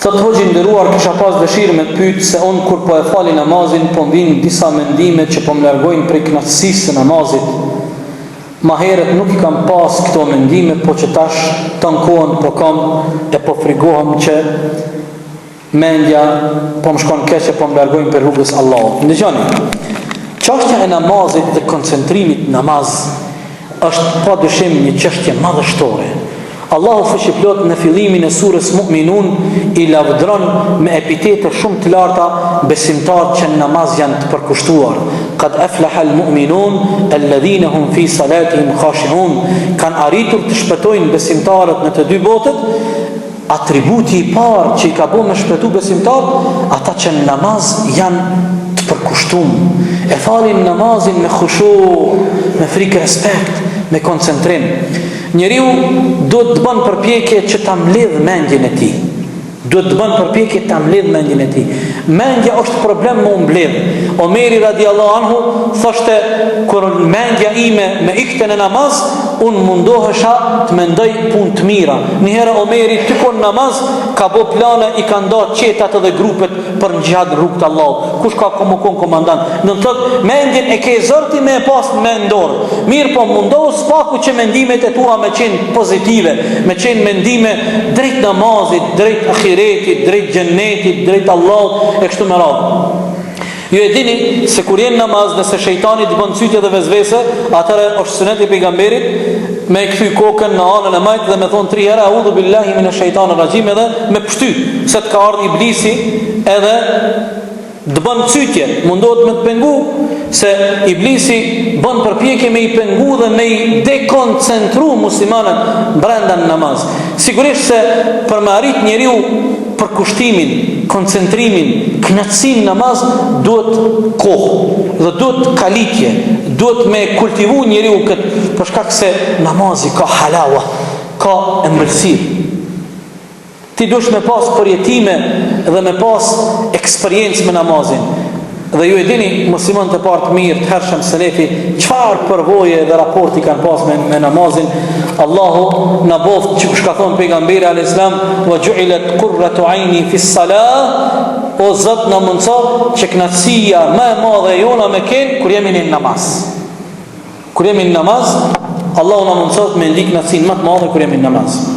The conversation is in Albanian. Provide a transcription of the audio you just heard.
Thot hoxhi nderuar, kisha pas dëshirë me të pyet se unë kur po e fali namazin, po vijnë disa mendime që po më largojnë prej kënaqësisë së namazit. Ma herët nuk I kam pas këto mendime, po që tash të kohën po kam e po frigohem që mendja po më shkon keq e po më largojnë për rrugës Allahut. Ndëgjoni, çështja e namazit dhe koncentrimit namaz është padyshim një çështje madhështore. Allahu fuqiplot në fillimin e surës Mu'minun I lavdron me epitete shumë të larta besimtarët që në namaz janë të përkushtuar. Qad aflaha al-mu'minun alladhina hum fi salatihim khashi'un. Kanë arritur të shpëtojnë besimtarët në të dy botët. Atributi I parë që I ka bërë me shpëtu besimtarët, ata që në namaz janë të përkushtuar. E falin namazin me khushu, me frikë respekt, me koncentrim. Njeriu duhet të bën përpjekje që ta mbledh mendjen e tij. Duhet të bën përpjekje ta mbledh mendjen e tij. Mendja është problem me u mbledh. Omeri radiallahu anhu thoshte, kur mendja ime me ikte në namaz, unë mundohesha të mendoj punë të mira. Një herë Omeri tykon namaz, ka bë plane, I ka ndarë qetat edhe grupet për në gjihad në rrugt Allahut. Kush ka komukon komandant? Në të thotë, mendjen e ke zërti me e pas me ndorë. Mirë po mundohu spaku që mendimet e tua me qenë pozitive, me qenë mendime drejt namazit, drejt ahiretit, drejt gjennetit, drejt Allahut, e kështu me radhë. Ju e dini se kur jenë namaz, nëse shejtani të bën cytje dhe vezvese, atëherë është sunet I pejgamberit me kthy kokën në anën e majt dhe me thon 3 herë a'udhu billahi minash shaitanir rajim, edhe me pshty, se të ka ardhur iblisi edhe të bën cytje, mundohet me të pengu, se iblisi bën përpjekje me I pengu dhe me I dekoncentru muslimanët brenda në namaz. Sigurisht se për me arrit njeriu përkushtimin, koncentrimin, kënaqësinë në namaz duhet kohë dhe duhet kalitje, duhet me kultivu njeriu këtë, për shkak se namazi ka halawa, ka ëmbëlsirë. Ti dush me pas përjetime dhe me pas eksperiencë me namazin. Dhe ju e dini, musliman të partë mirë, të hershëm selefi, çfarë përvoje dhe raporti kanë pas me namazin. Allahu në boft që ka thonë pejgamberi a.s. wa ju'ilat qurratu 'aini fi s-salah, o Zot na mundso që kënaqësia më e madhe jona me ken kur jemi në namaz. Kur jemi në namaz, Allahu na mundson me ndikë kënaqësinë më të madhe kur jemi në namaz.